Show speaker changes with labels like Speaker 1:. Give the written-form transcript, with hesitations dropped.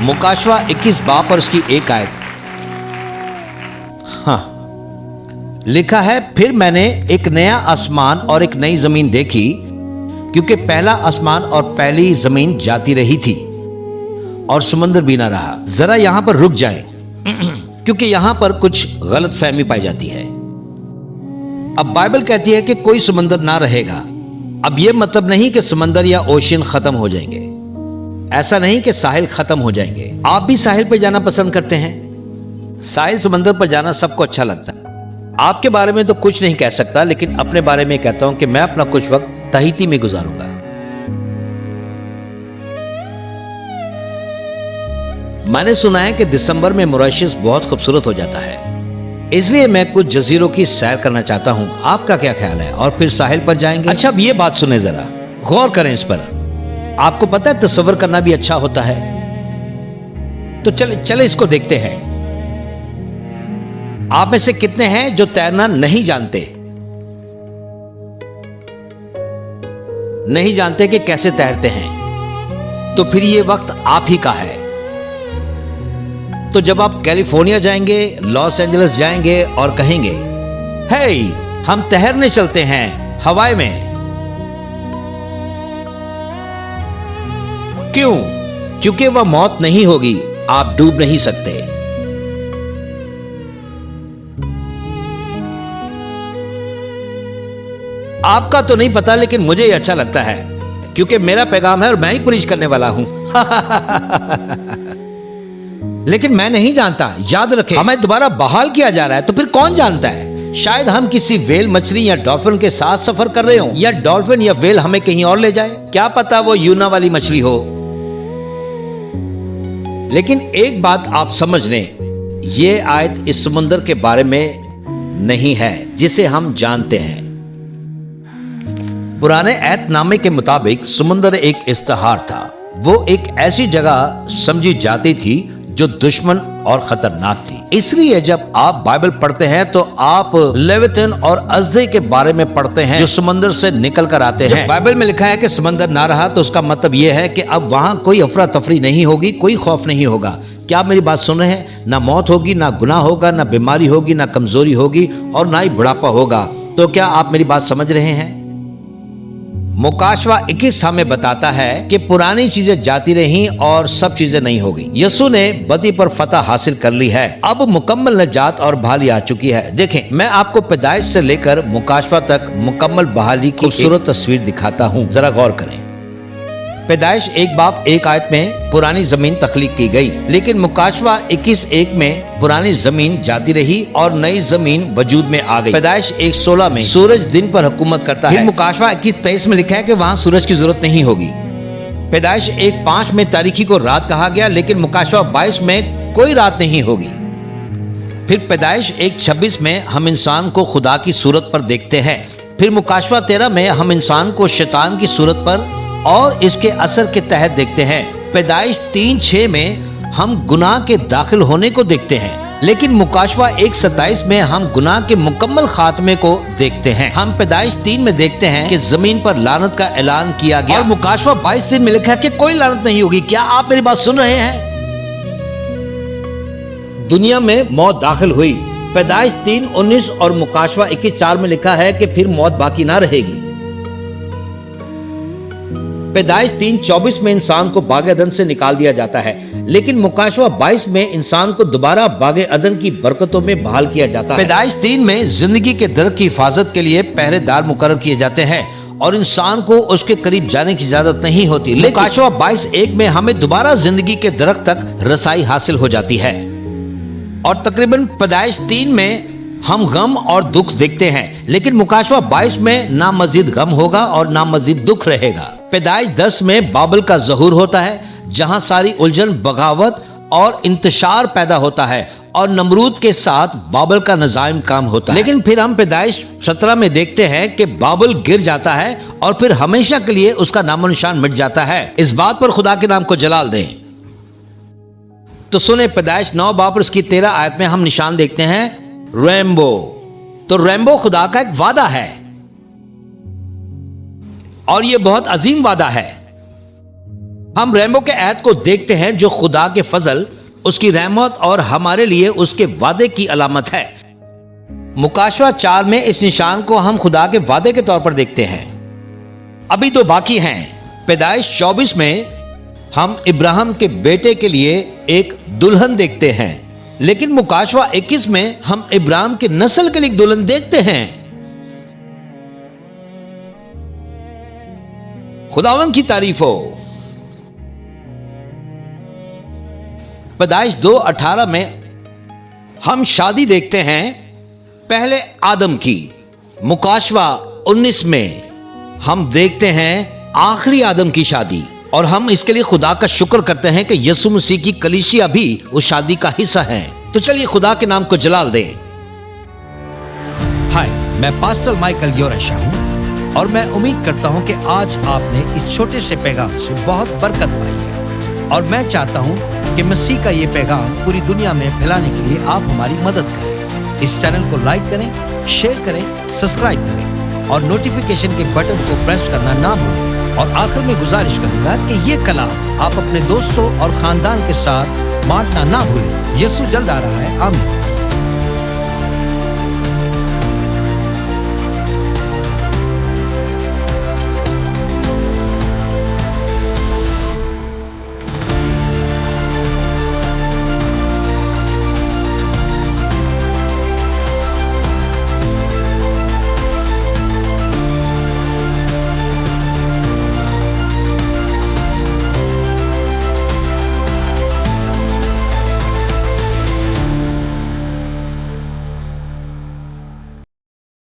Speaker 1: मुकाशवा 21 बाब और उसकी 1 आयत। हाँ, लिखा है, फिर मैंने एक नया आसमान और एक नई जमीन देखी, क्योंकि पहला आसमान और पहली जमीन जाती रही थी और समुद्र भी ना रहा। जरा यहां पर रुक जाएं, क्योंकि यहां पर कुछ गलत फहमी पाई जाती है। अब बाइबल कहती है कि कोई समुद्र ना रहेगा। अब यह मतलब नहीं कि समंदर या ओशियन खत्म हो जाएंगे, ऐसा नहीं कि साहिल खत्म हो जाएंगे। आप भी साहिल पर जाना पसंद करते हैं। साहिल समंदर पर जाना सबको अच्छा लगता है। आपके बारे में तो कुछ नहीं कह सकता, लेकिन अपने बारे में कहता हूं कि मैं अपना कुछ वक्त तहीती में गुजारूंगा। मैंने सुना है कि दिसंबर में मॉरिशस बहुत खूबसूरत हो जाता है, इसलिए मैं कुछ जजीरों की सैर करना चाहता हूं। आपका क्या ख्याल है? और फिर साहिल पर जाएंगे। अच्छा, अब ये बात सुने, जरा गौर करें इस पर। आपको पता है तस्वर करना भी अच्छा होता है, तो चले इसको देखते हैं। आप में से कितने हैं जो तैरना नहीं जानते? नहीं जानते कि कैसे तैरते हैं? तो फिर ये वक्त आप ही का है। तो जब आप कैलिफोर्निया जाएंगे, लॉस एंजलिस जाएंगे और कहेंगे, हे, हम तैरने चलते हैं हवाई में, क्यों? क्योंकि वह मौत नहीं होगी, आप डूब नहीं सकते। आपका तो नहीं पता, लेकिन मुझे ये अच्छा लगता है, क्योंकि मेरा पैगाम है और मैं ही प्रीच करने वाला हूं। लेकिन मैं नहीं जानता, याद रखें, हमें दोबारा बहाल किया जा रहा है, तो फिर कौन जानता है? शायद हम किसी वेल, मछली या डॉल्फिन के साथ सफर कर रहे हो, या डॉल्फिन या वेल हमें कहीं और ले जाए। क्या पता वो यूना वाली मछली हो। लेकिन एक बात आप समझ लें, ये आयत इस समुद्र के बारे में नहीं है जिसे हम जानते हैं। पुराने ऐतनामे के मुताबिक समुद्र एक इस्तिहार था। वो एक ऐसी जगह समझी जाती थी जो दुश्मन और खतरनाक थी। इसलिए जब आप बाइबल पढ़ते हैं तो आप लेविथन और अजदे के बारे में पढ़ते हैं, जो समुद्र से निकल कर आते हैं। बाइबल में लिखा है कि समुद्र ना रहा, तो उसका मतलब यह है कि अब वहां कोई अफरा तफरी नहीं होगी, कोई खौफ नहीं होगा। क्या आप मेरी बात सुन रहे हैं? ना मौत होगी, ना गुनाह होगा, ना बीमारी होगी, ना कमजोरी होगी, और ना ही बुढ़ापा होगा। तो क्या आप मेरी बात समझ रहे हैं? मुकाशवा 21 हमें बताता है कि पुरानी चीजें जाती रहीं और सब चीजें नहीं हो गई। यीशु ने बदी पर फतह हासिल कर ली है। अब मुकम्मल नजात और बहाली आ चुकी है। देखें, मैं आपको पैदाइश से लेकर मुकाशवा तक मुकम्मल बहाली की खूबसूरत तस्वीर दिखाता हूँ। जरा गौर करें। पैदाइश 1 बाब 1 आयत में पुरानी जमीन तख्लीक की गई, लेकिन मुकाशवा 21:1 में पुरानी जमीन जाती रही और नई जमीन वजूद में आ गई। पैदाइश 1:16 में सूरज दिन पर हुकूमत करता है। मुकाशवा 21:23 में लिखा है कि वहाँ सूरज की जरूरत नहीं होगी। पैदाइश 1:5 में तारीखी को रात कहा गया, लेकिन मुकाशवा 22 में कोई रात नहीं होगी। फिर पैदाइश 1:26 में हम इंसान को खुदा की सूरत पर देखते हैं। फिर मुकाशवा 13 में हम इंसान को शैतान की सूरत पर और इसके असर के तहत देखते हैं। पैदाइश 3:6 में हम गुनाह के दाखिल होने को देखते हैं, लेकिन मुकाशवा 1:27 में हम गुनाह के मुकम्मल खात्मे को देखते हैं। हम पैदाइश 3 में देखते हैं कि जमीन पर लानत का ऐलान किया गया, और मुकाशवा 22:3 में लिखा है कि कोई लानत नहीं होगी। क्या आप मेरी बात सुन रहे हैं? दुनिया में मौत दाखिल हुई। पैदाइश 3:19 और मुकाशवा 21:4 में लिखा है कि फिर मौत बाकी ना रहेगी। पैदाइश 3:24 में इंसान को बागे अदन से निकाल दिया जाता है, लेकिन मुकाशवा 22 में इंसान को दोबारा बागे अदन की बरकतों में बहाल किया जाता है। पैदाइश 3 में जिंदगी के दरख्त की हिफाजत के लिए पहरेदार मुकर्रर किए जाते हैं और इंसान को उसके करीब जाने की इजाजत नहीं होती। मुकाशवा 22:1 में हमें दोबारा जिंदगी के दरख्त तक रसाई हासिल हो जाती है। और तकरीबन पैदाइश 3 में हम गम और दुख देखते हैं, लेकिन मुकाशवा 22 में ना मजीद गम होगा और ना मजीद दुख रहेगा। पैदाइश 10 में बाबल का ज़हूर होता है, जहां सारी उलझन, बगावत और इंतशार पैदा होता है, और नमरूद के साथ बाबल का नजायम काम होता है। लेकिन फिर हम पैदाइश 17 में देखते हैं कि बाबल गिर जाता है और फिर हमेशा के लिए उसका नामो निशान मिट जाता है। इस बात पर खुदा के नाम को जलाल दें। तो सुने, पैदाइश 9 बाब उसकी 13 आयत में हम निशान देखते हैं रेनबो। तो रेनबो खुदा का एक वादा है और यह बहुत अजीम वादा है। हम रेमो के ऐत को देखते हैं जो खुदा के फजल, उसकी रहमत और हमारे लिए उसके वादे की अलामत है। मुकाशवा 4 में इस निशान को हम खुदा के वादे के तौर पर देखते हैं। अभी तो बाकी हैं। पैदाइश 24 में हम इब्राहिम के बेटे के लिए एक दुल्हन देखते हैं, लेकिन मुकाशवा 21 में हम इब्राहिम की नस्ल के लिए एक दुल्हन देखते हैं। खुदावंद की तारीफ हो। पैदाइश 2:18 में हम शादी देखते हैं पहले आदम की। मुकाशवा 19 में हम देखते हैं आखिरी आदम की शादी, और हम इसके लिए खुदा का शुक्र करते हैं कि यीशु मसीह की कलीसिया भी उस शादी का हिस्सा है। तो चलिए खुदा के नाम को जलाल दें।
Speaker 2: हाय, मैं पास्टर माइकल योरेशा हूँ और मैं उम्मीद करता हूँ कि आज आपने इस छोटे से पैगाम से बहुत बरकत पाई है, और मैं चाहता हूँ कि मसीह का ये पैगाम पूरी दुनिया में फैलाने के लिए आप हमारी मदद करें। इस चैनल को लाइक करें, शेयर करें, सब्सक्राइब करें और नोटिफिकेशन के बटन को प्रेस करना ना भूलें। और आखिर में गुजारिश करूंगा कि ये कलाम आप अपने दोस्तों और खानदान के साथ बांटना ना भूलें। यीशु जल्द आ रहा है। आमीन।